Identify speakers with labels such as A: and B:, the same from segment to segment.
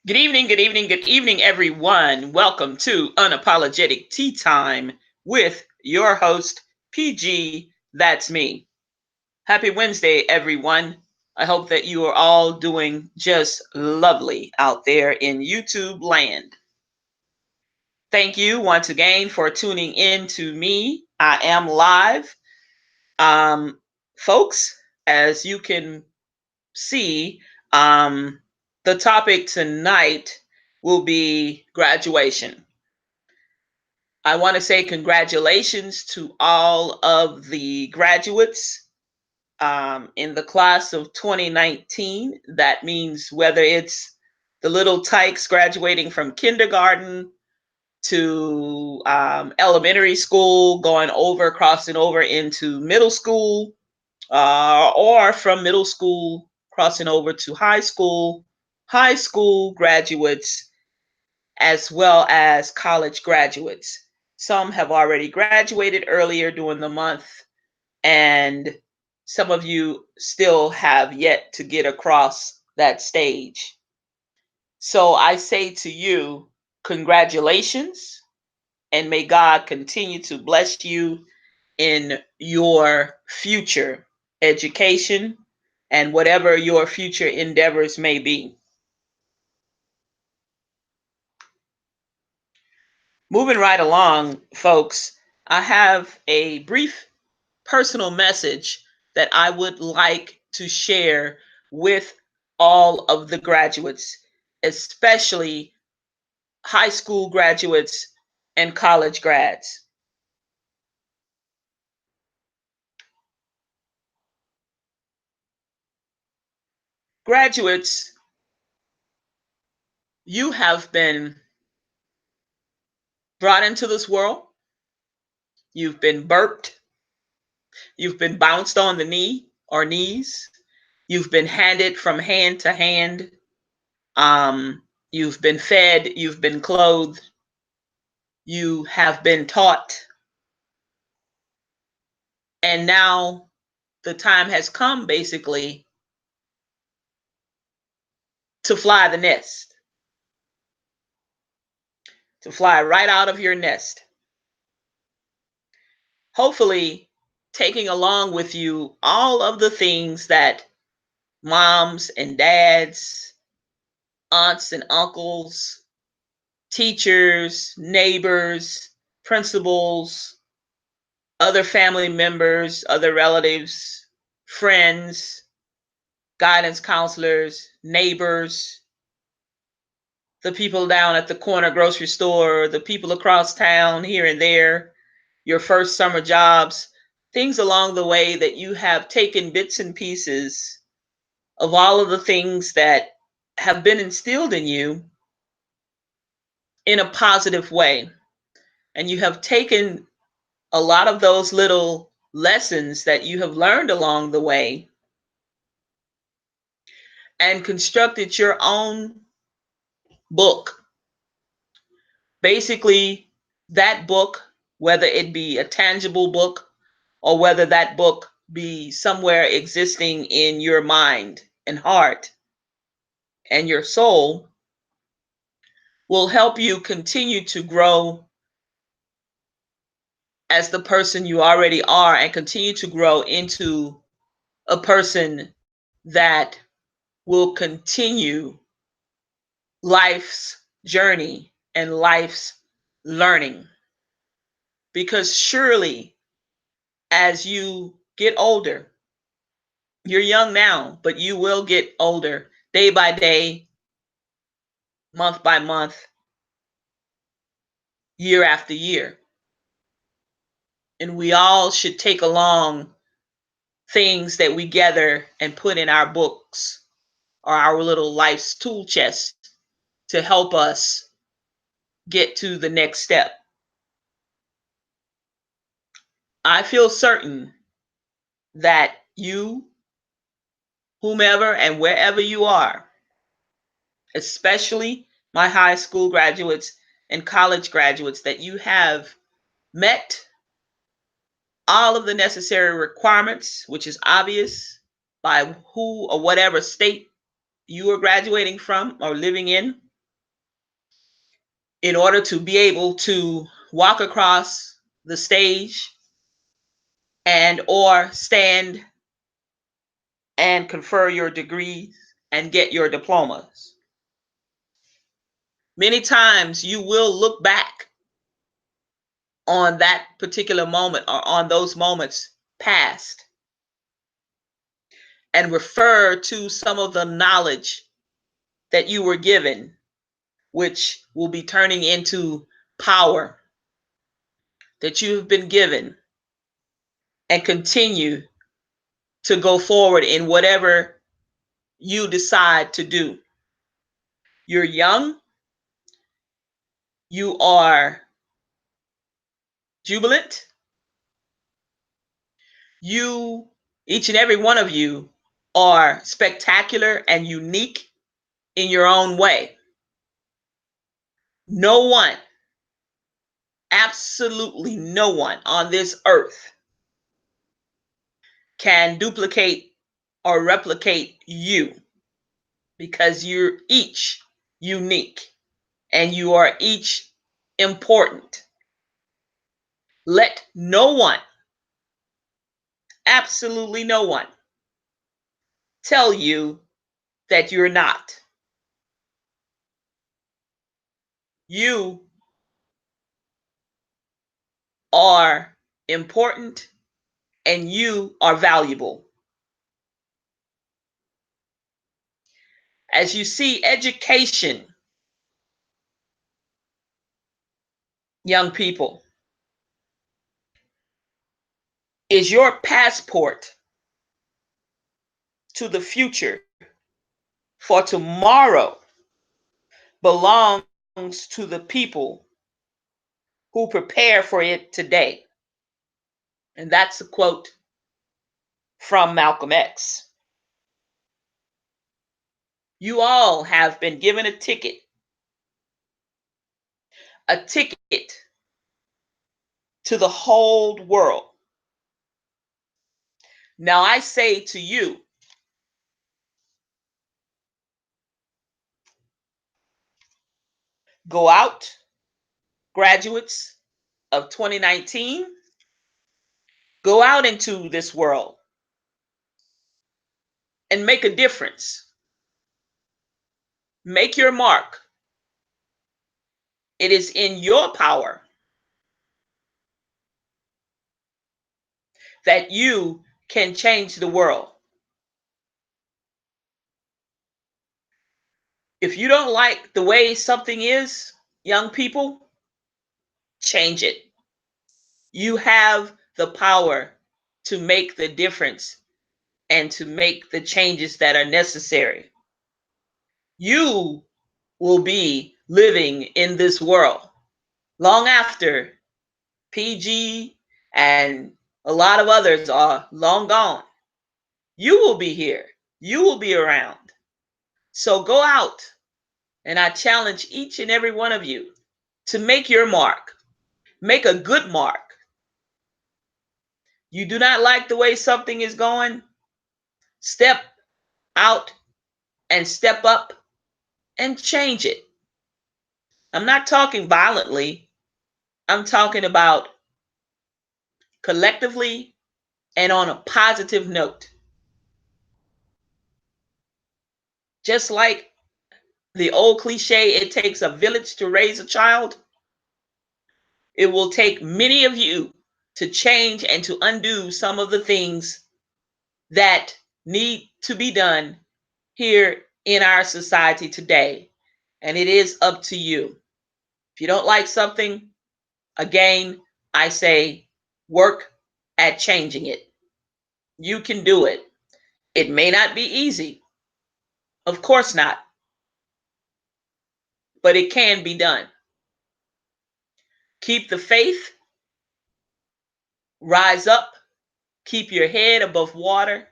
A: Good evening, everyone. Welcome to Unapologetic Tea Time with your host, PG. That's me. Happy Wednesday, everyone. I hope that you are all doing just lovely out there in YouTube land. Thank you once again for tuning in to me. I am live. Um, Folks, as you can see, the topic tonight will be graduation. I want to say congratulations to all of the graduates in the class of 2019. That means whether it's the little tykes graduating from kindergarten to elementary school, crossing over into middle school, or from middle school crossing over to high school graduates, as well as college graduates. Some have already graduated earlier during the month, and some of you still have yet to get across that stage. So I say to you, congratulations, and may God continue to bless you in your future education and whatever your future endeavors may be. Moving right along, folks, I have a brief personal message that I would like to share with all of the graduates, especially high school graduates and college grads. Graduates, you have been brought into this world, you've been burped, you've been bounced on the knee or knees, you've been handed from hand to hand, you've been fed, you've been clothed, you have been taught, and now the time has come basically to fly the nest, to fly right out of your nest. Hopefully, taking along with you all of the things that moms and dads, aunts and uncles, teachers, neighbors, principals, other family members, other relatives, friends, guidance counselors, neighbors, the people down at the corner grocery store, the people across town here and there, your first summer jobs, things along the way that you have taken bits and pieces of all of the things that have been instilled in you in a positive way. And you have taken a lot of those little lessons that you have learned along the way and constructed your own book. Basically, that book, whether it be a tangible book or whether that book be somewhere existing in your mind and heart and your soul, will help you continue to grow as the person you already are and continue to grow into a person that will continue life's journey and life's learning. Because surely, as you get older, you're young now, but you will get older day by day, month by month, year after year. And we all should take along things that we gather and put in our books or our little life's tool chest to help us get to the next step. I feel certain that you, whomever and wherever you are, especially my high school graduates and college graduates, that you have met all of the necessary requirements, which is obvious by who or whatever state you are graduating from or living in. in order to be able to walk across the stage and or stand and confer your degrees and get your diplomas. Many times you will look back on that particular moment or on those moments past and refer to some of the knowledge that you were given, which will be turning into power that you've been given, and continue to go forward in whatever you decide to do. You're young, you are jubilant, you, each and every one of you, are spectacular and unique in your own way. No one, absolutely no one on this earth can duplicate or replicate you, because you're each unique and you are each important. Let no one, absolutely no one, tell you that you're not. You are important and you are valuable. As you see, education, young people, is your passport to the future, for tomorrow belongs to the people who prepare for it today. And that's a quote from Malcolm X. You all have been given a ticket to the whole world. Now I say to you, go out, graduates of 2019, go out into this world and make a difference. Make your mark. It is in your power that you can change the world. If you don't like the way something is, young people, change it. You have the power to make the difference and to make the changes that are necessary. You will be living in this world long after PG and a lot of others are long gone. You will be here. You will be around. So go out, and I challenge each and every one of you to make your mark. Make a good mark. You do not like the way something is going? Step out and step up and change it. I'm not talking violently. I'm talking about collectively and on a positive note. Just like the old cliche, it takes a village to raise a child, it will take many of you to change and to undo some of the things that need to be done here in our society today. And it is up to you. If you don't like something, again, I say work at changing it. You can do it. It may not be easy. Of course not. But it can be done. Keep the faith. Rise up. Keep your head above water.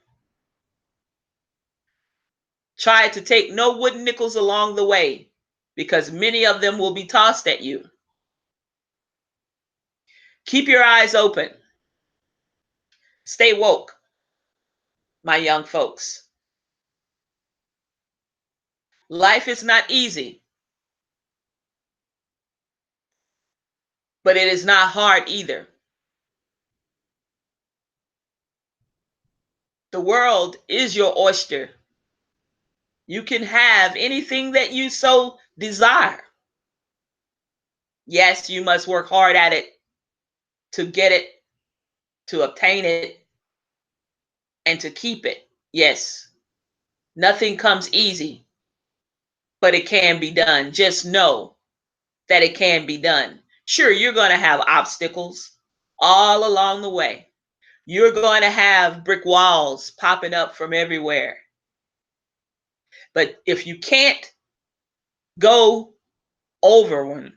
A: Try to take no wooden nickels along the way, because many of them will be tossed at you. Keep your eyes open. Stay woke, my young folks. Life is not easy. but it is not hard either. The world is your oyster. You can have anything that you so desire. Yes, you must work hard at it to get it, to obtain it, and to keep it. Yes, nothing comes easy, but it can be done. Just know that it can be done. Sure, you're going to have obstacles all along the way. You're going to have brick walls popping up from everywhere. But if you can't go over one,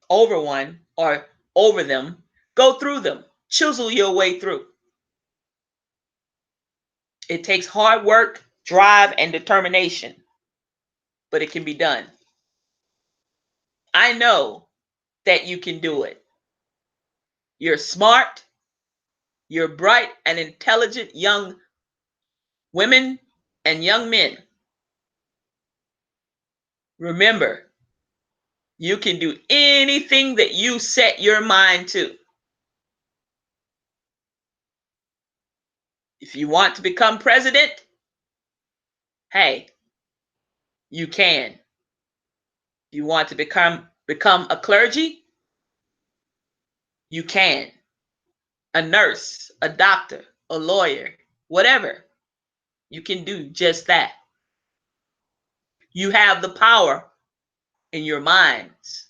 A: or over them, go through them. Chisel your way through. It takes hard work, drive, and determination, but it can be done. I know that you can do it. You're smart, you're bright and intelligent young women and young men. Remember, you can do anything that you set your mind to. If you want to become president, hey, you can. If you want to become a clergy, you can. A nurse, a doctor, a lawyer, whatever. You can do just that. You have the power in your minds.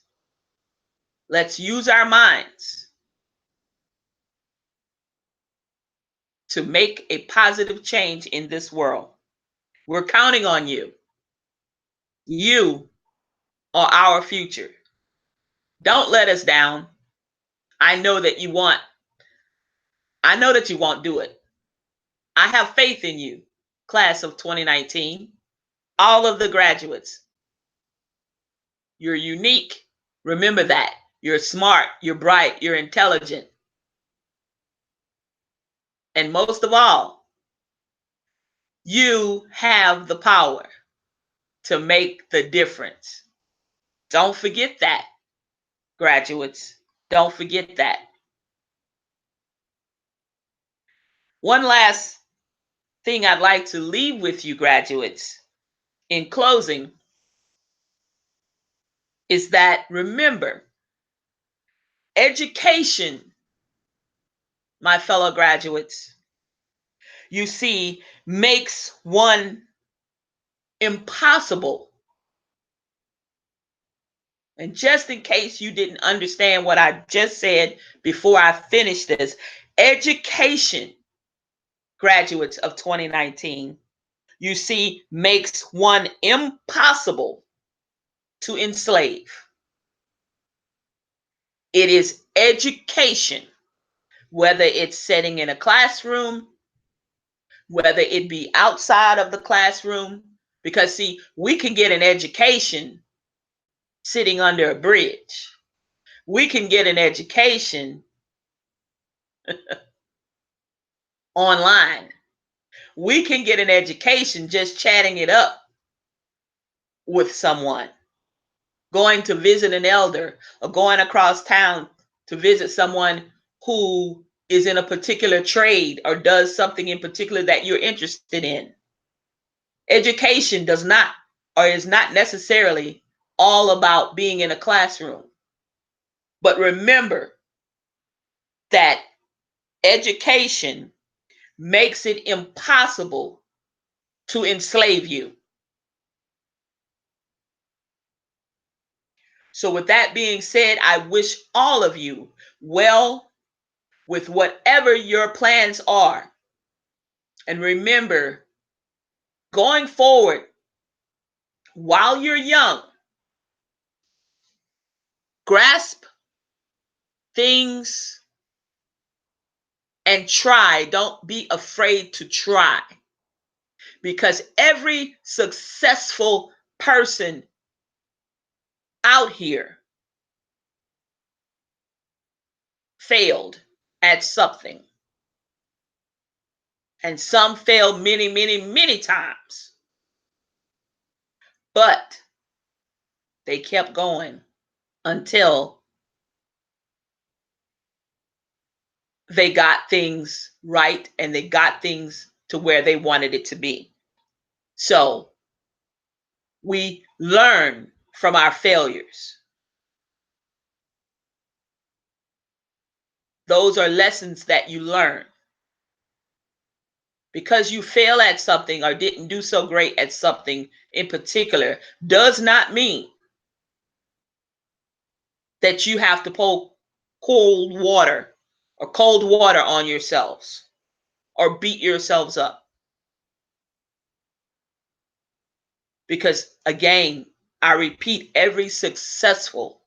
A: Let's use our minds to make a positive change in this world. We're counting on you. You are our future. Don't let us down. I know that you won't do it. I have faith in you, class of 2019. All of the graduates. You're unique. Remember that. You're smart, you're bright, you're intelligent. And most of all, you have the power to make the difference. Don't forget that, graduates. Don't forget that. One last thing I'd like to leave with you, graduates, in closing, is that remember, education, my fellow graduates, you see, makes one impossible. And just in case you didn't understand what I just said before I finish this, education, graduates of 2019, you see, makes one impossible to enslave. It is education, whether it's sitting in a classroom, whether it be outside of the classroom, because see, we can get an education sitting under a bridge. We can get an education online. We can get an education just chatting it up with someone, going to visit an elder, or going across town to visit someone who is in a particular trade or does something in particular that you're interested in. Education does not, or is not necessarily all about being in a classroom. But remember that education makes it impossible to enslave you. So with that being said, I wish all of you well with whatever your plans are. And remember, going forward, while you're young, grasp things and try. Don't be afraid to try. Because every successful person out here failed at something. And some failed many, many, many times. But they kept going until they got things right and they got things to where they wanted it to be. So we learn from our failures. Those are lessons that you learn. Because you fail at something or didn't do so great at something in particular does not mean that you have to pour cold water on yourselves or beat yourselves up. Because again, I repeat, every successful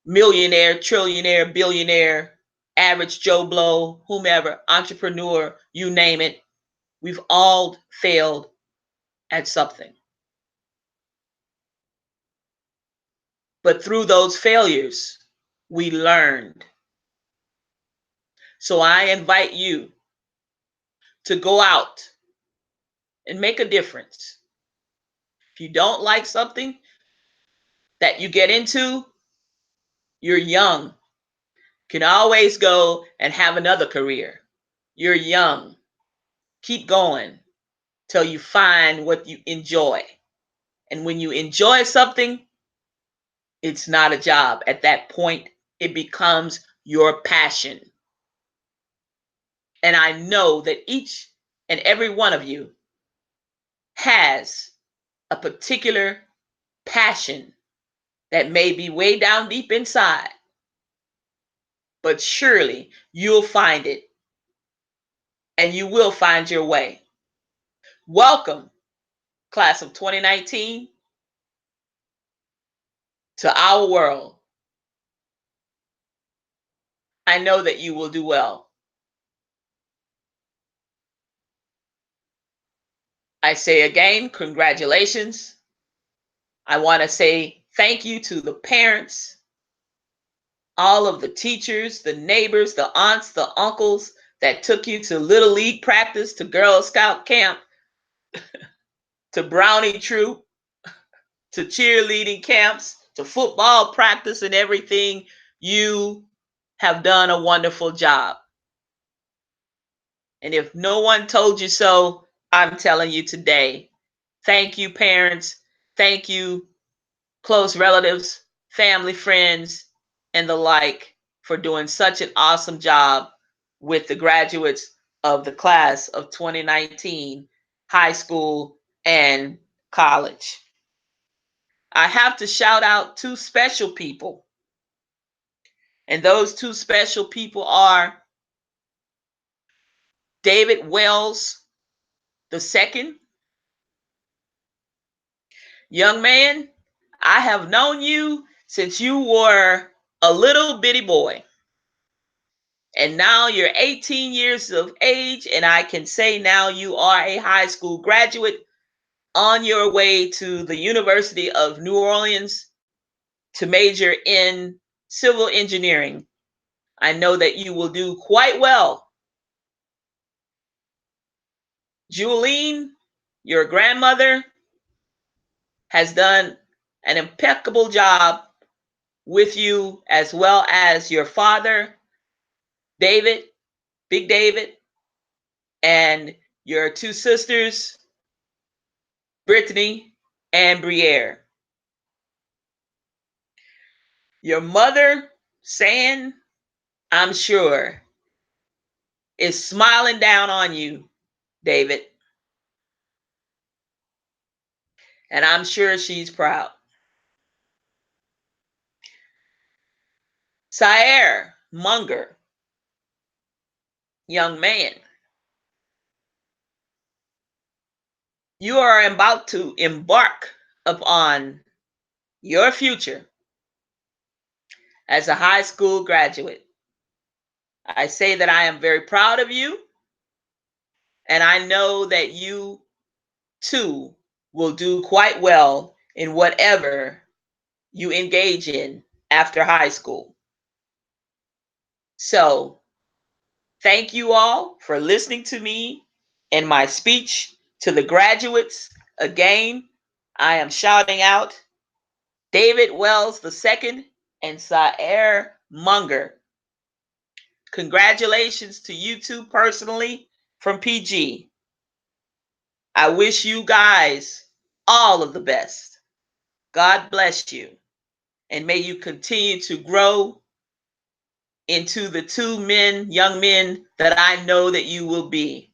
A: millionaire, trillionaire, billionaire, average Joe Blow, whomever, entrepreneur, you name it, we've all failed at something. But through those failures, we learned. So I invite you to go out and make a difference. If you don't like something that you get into, you're young. You can always go and have another career. You're young. Keep going till you find what you enjoy. And when you enjoy something, it's not a job. At that point, it becomes your passion. And I know that each and every one of you has a particular passion that may be way down deep inside, but surely you'll find it and you will find your way. Welcome, class of 2019, to our world. I know that you will do well. I say again, congratulations. I want to say thank you to the parents, all of the teachers, the neighbors, the aunts, the uncles that took you to Little League practice, to Girl Scout camp, to Brownie troop, to cheerleading camps, to football practice and everything. You have done a wonderful job. And if no one told you so, I'm telling you today. Thank you, parents. Thank you, close relatives, family, friends, and the like, for doing such an awesome job with the graduates of the class of 2019, high school and college. I have to shout out two special people. And those two special people are David Wells II. Young man, I have known you since you were a little bitty boy. And now you're 18 years of age, and I can say now you are a high school graduate on your way to the University of New Orleans to major in civil engineering. I know that you will do quite well. Julene, your grandmother, has done an impeccable job with you, as well as your father, David, Big David, and your two sisters, Brittany and Briere. Your mother, San, I'm sure, is smiling down on you, David. And I'm sure she's proud. Saer Munger, young man, you are about to embark upon your future as a high school graduate. I say that I am very proud of you, and I know that you too will do quite well in whatever you engage in after high school. So, thank you all for listening to me in my speech to the graduates. Again, I am shouting out David Wells II and Saer Munger. Congratulations to you two personally from PG. I wish you guys all of the best. God bless you. And may you continue to grow into the two young men that I know that you will be.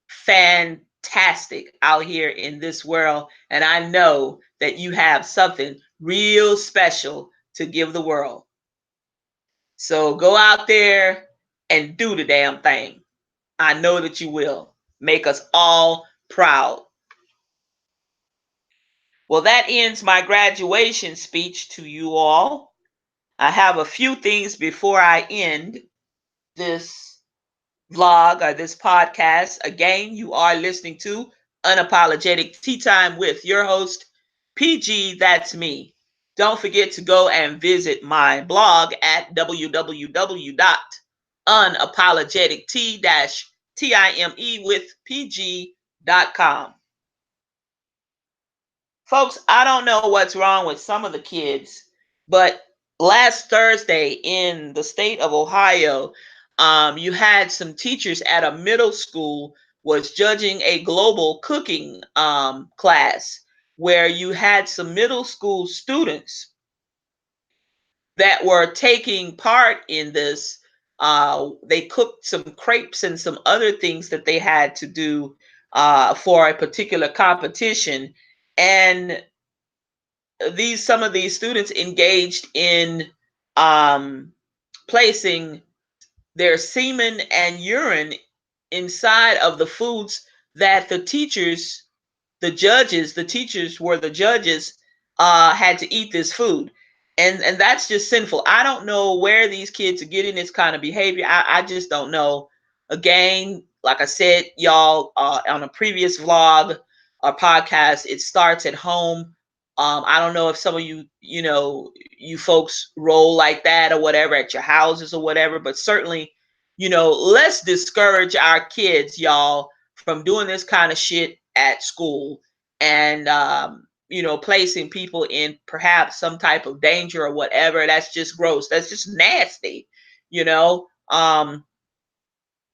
A: Fantastic out here in this world. And I know that you have something real special to give the world. So go out there and do the damn thing. I know that you will. Make us all proud. Well, that ends my graduation speech to you all. I have a few things before I end this vlog or this podcast. Again, you are listening to Unapologetic Tea Time with your host, PG, that's me. Don't forget to go and visit my blog at www.unapologetic-time-with-pg.com. Folks, I don't know what's wrong with some of the kids, but last Thursday in the state of Ohio, you had some teachers at a middle school was judging a global cooking class where you had some middle school students that were taking part in this. They cooked some crepes and some other things that they had to do for a particular competition. And some of these students engaged in placing their semen and urine inside of the foods that the teachers were the judges, had to eat this food. And that's just sinful. I don't know where these kids are getting this kind of behavior. I just don't know. Again, like I said, y'all, on a previous vlog or podcast, it starts at home. I don't know if some of you, you folks roll like that or whatever at your houses or whatever, but certainly, let's discourage our kids, y'all, from doing this kind of shit at school and placing people in perhaps some type of danger or whatever. That's just gross. That's just nasty.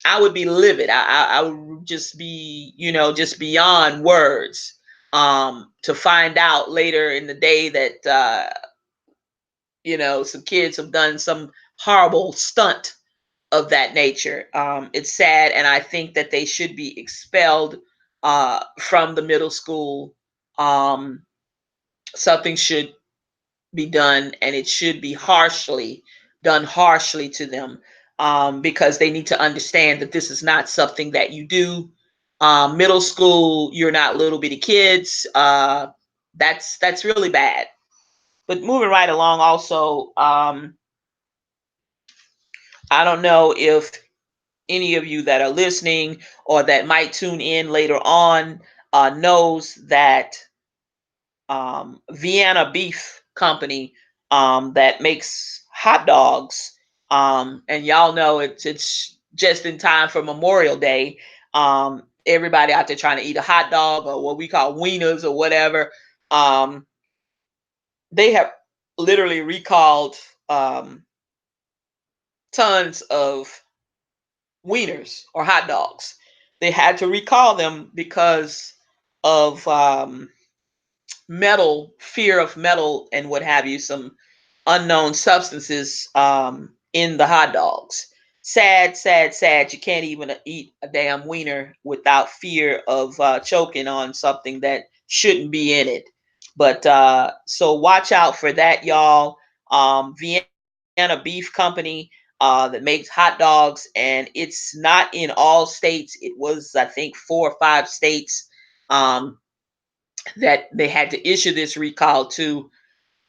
A: I would be livid. I would just be, just beyond words, to find out later in the day that some kids have done some horrible stunt of that nature. It's sad, and I think that they should be expelled from the middle school. Something should be done, and it should be done harshly to them, because they need to understand that this is not something that you do. Middle school, you're not little bitty kids. That's really bad. But moving right along, also, I don't know if any of you that are listening or that might tune in later on knows that Vienna Beef Company, that makes hot dogs, and y'all know it's just in time for Memorial Day. Everybody out there trying to eat a hot dog or what we call wieners or whatever. They have literally recalled tons of wieners or hot dogs. They had to recall them because of fear of metal and what have you, some unknown substances in the hot dogs. Sad, sad, sad. You can't even eat a damn wiener without fear of choking on something that shouldn't be in it. But so watch out for that, y'all. Vienna Beef Company, that makes hot dogs, and it's not in all states. It was, I think, 4 or 5 states that they had to issue this recall to.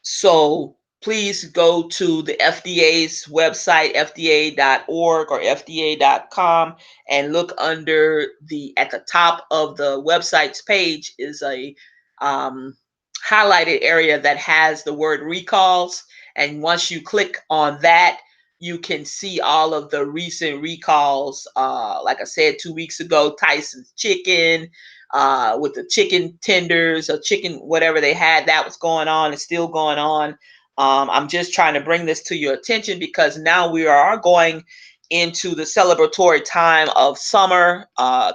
A: So please go to the FDA's website, fda.org or fda.com, and look at the top of the website's page is a highlighted area that has the word recalls. And once you click on that, you can see all of the recent recalls. Like I said, 2 weeks ago, Tyson's chicken, with the chicken tenders or chicken, whatever they had, that was going on. It's still going on. I'm just trying to bring this to your attention because now we are going into the celebratory time of summer.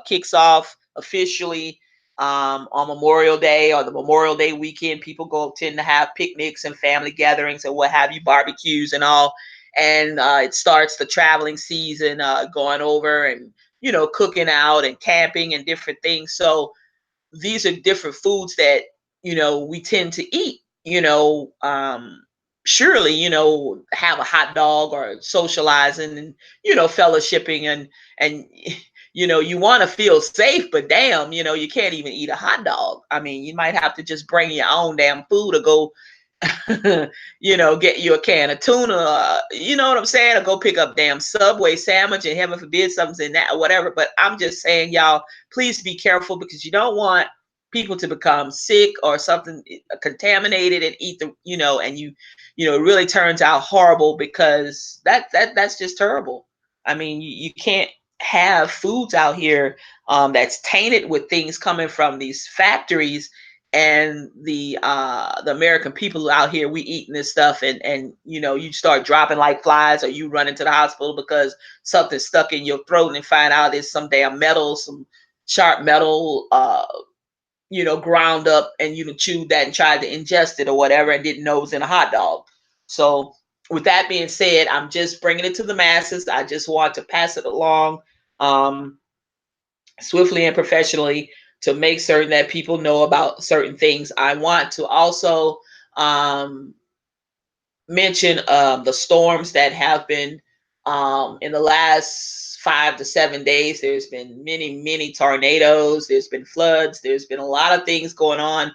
A: Kicks off officially on Memorial Day or the Memorial Day weekend. People go tend to have picnics and family gatherings and what have you, barbecues and all. And it starts the traveling season, going over and cooking out and camping and different things. So these are different foods that we tend to eat. Surely have a hot dog or socializing and fellowshipping and you want to feel safe, but damn, you can't even eat a hot dog. I mean, you might have to just bring your own damn food or go get you a can of tuna, you know what I'm saying, or go pick up damn Subway sandwich and heaven forbid something's in that or whatever. But I'm just saying, y'all, please be careful because you don't want people to become sick or something contaminated and eat the and it really turns out horrible because that's just terrible. I mean, you can't have foods out here that's tainted with things coming from these factories, and the American people out here, we eating this stuff, and you start dropping like flies, or you run into the hospital because something's stuck in your throat and find out it's some damn metal, some sharp metal, ground up, and you chewed that and tried to ingest it or whatever and didn't know it was in a hot dog. So with that being said, I'm just bringing it to the masses. I just want to pass it along um, swiftly and professionally to make certain that people know about certain things. I want to also um, mention the storms that have been in the last 5 to 7 days. There's been many tornadoes. There's been floods. There's been a lot of things going on.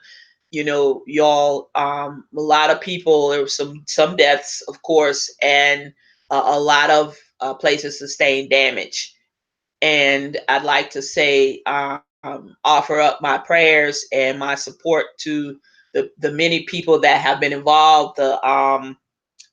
A: Y'all, a lot of people. There were some deaths, of course, and a lot of places sustained damage. And I'd like to say, offer up my prayers and my support to the many people that have been involved, the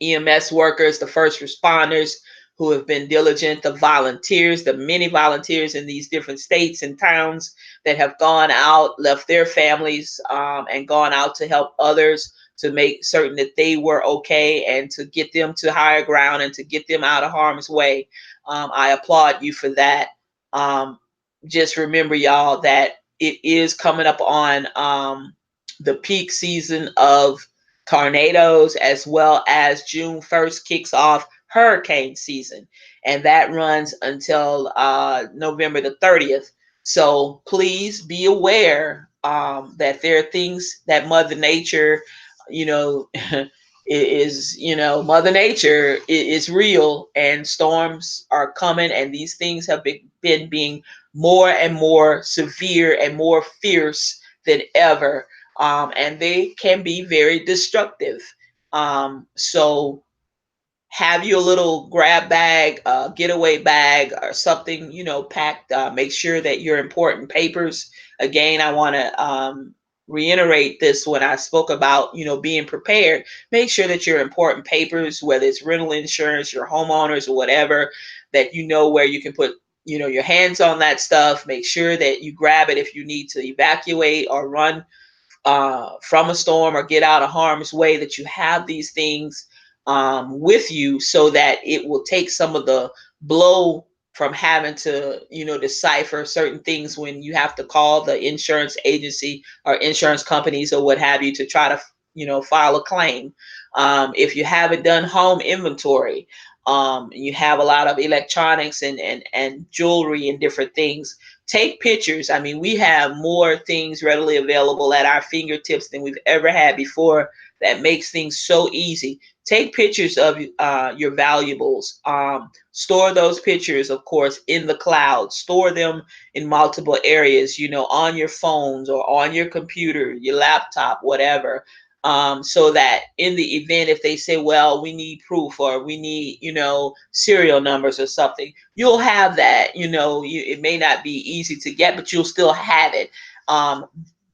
A: EMS workers, the first responders who have been diligent, the volunteers, the many volunteers in these different states and towns that have gone out, left their families, and gone out to help others to make certain that they were okay and to get them to higher ground and to get them out of harm's way. I applaud you for that. Um, just remember, y'all, that it is coming up on the peak season of tornadoes, as well as June 1st kicks off hurricane season, and that runs until November the 30th. So please be aware that there are things that Mother Nature, you know, is, Mother Nature is real, and storms are coming, and these things have been being more and more severe and more fierce than ever, and they can be very destructive. So have your little grab bag, getaway bag, or something, packed. Make sure that your important papers. Again, I want to reiterate this when I spoke about, being prepared. Make sure that your important papers, whether it's rental insurance, your homeowners, or whatever, that you know where you can put, your hands on that stuff. Make sure that you grab it if you need to evacuate or run from a storm or get out of harm's way, that you have these things with you so that it will take some of the blow from having to, decipher certain things when you have to call the insurance agency or insurance companies or what have you to try to, file a claim. If you haven't done home inventory, you have a lot of electronics and jewelry and different things. Take pictures. I mean, we have more things readily available at our fingertips than we've ever had before. That makes things so easy. Take pictures of your valuables. Store those pictures, of course, in the cloud. Store them in multiple areas, on your phones or on your computer, your laptop, whatever. So that in the event, if they say, well, we need proof or we need, serial numbers or something, you'll have that. It may not be easy to get, but you'll still have it. Um,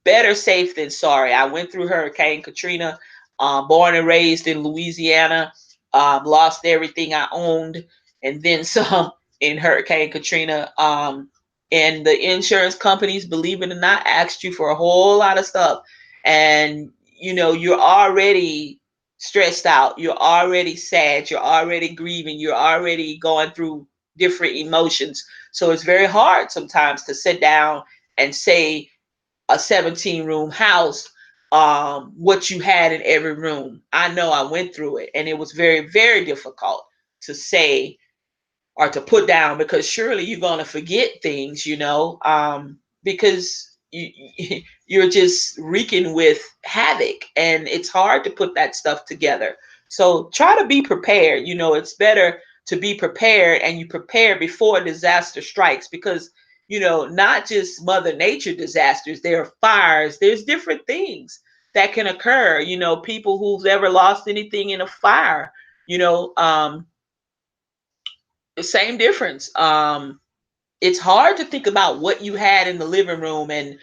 A: Better safe than sorry. I went through Hurricane Katrina, born and raised in Louisiana, lost everything I owned and then some in Hurricane Katrina. And the insurance companies, believe it or not, asked you for a whole lot of stuff. And, you're already stressed out. You're already sad. You're already grieving. You're already going through different emotions. So it's very hard sometimes to sit down and say a 17 room house, what you had in every room. I know I went through it, and it was very, very difficult to say or to put down, because surely you're going to forget things, because you're just wreaking with havoc, and it's hard to put that stuff together. So try to be prepared. It's better to be prepared, and you prepare before disaster strikes, because not just mother nature disasters, there are fires, there's different things that can occur. People who've ever lost anything in a fire, you know the same difference. It's hard to think about what you had in the living room, and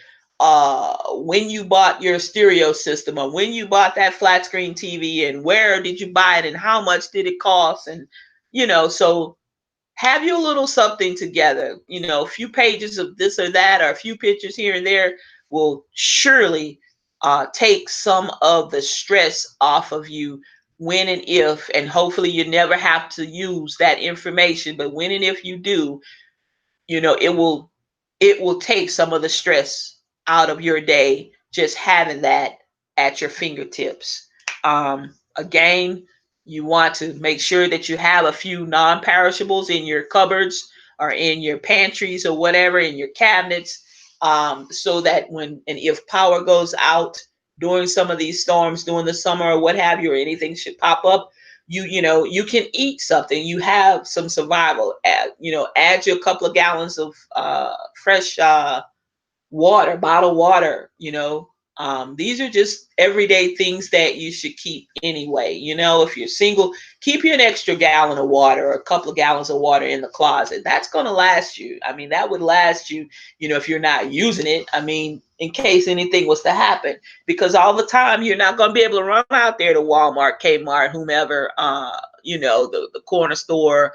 A: when you bought your stereo system, or when you bought that flat screen TV, and where did you buy it, and how much did it cost, and so have your little something together. A few pages of this or that, or a few pictures here and there will surely take some of the stress off of you when and if, and hopefully you never have to use that information. But when and if you do, it will take some of the stress out of your day, just having that at your fingertips. Again, you want to make sure that you have a few non-perishables in your cupboards, or in your pantries, or whatever, in your cabinets, so that when and if power goes out during some of these storms during the summer, or what have you, or anything should pop up, you can eat something. You have some survival. Add you a couple of gallons of fresh water, bottled water. These are just everyday things that you should keep anyway. If you're single, keep you an extra gallon of water, or a couple of gallons of water in the closet. That's going to last you. I mean, that would last you, if you're not using it. I mean, in case anything was to happen, because all the time you're not going to be able to run out there to Walmart, Kmart, whomever, the corner store,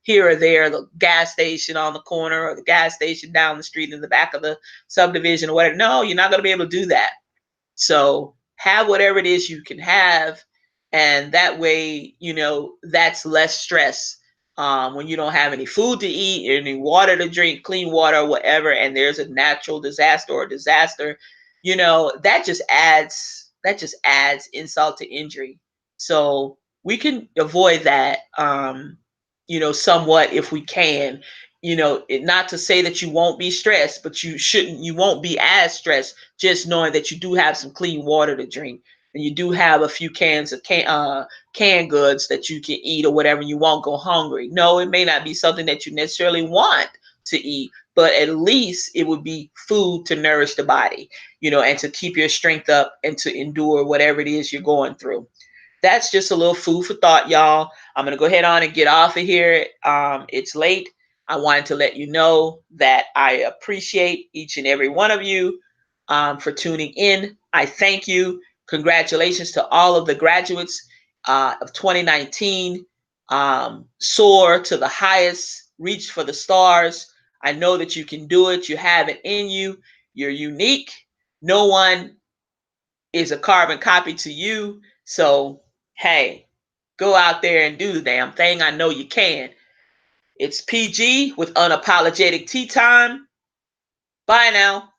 A: here or there, the gas station on the corner, or the gas station down the street in the back of the subdivision, or whatever. No, you're not going to be able to do that. So have whatever it is you can have, and that way, that's less stress. When you don't have any food to eat, any water to drink, clean water, or whatever, and there's a natural disaster or disaster, that just adds insult to injury. So we can avoid that, somewhat, if we can. Not to say that you won't be stressed, but you won't be as stressed, just knowing that you do have some clean water to drink, and you do have a few cans of canned goods that you can eat, or whatever. You won't go hungry. No, it may not be something that you necessarily want to eat, but at least it would be food to nourish the body, and to keep your strength up, and to endure whatever it is you're going through. That's just a little food for thought, y'all. I'm going to go ahead on and get off of here. It's late. I wanted to let you know that I appreciate each and every one of you, for tuning in. I thank you. Congratulations to all of the graduates of 2019. Soar to the highest, reach for the stars. I know that you can do it. You have it in you. You're unique. No one is a carbon copy to you. So, hey, go out there and do the damn thing. I know you can. It's PG with Unapologetic Tea Time. Bye now.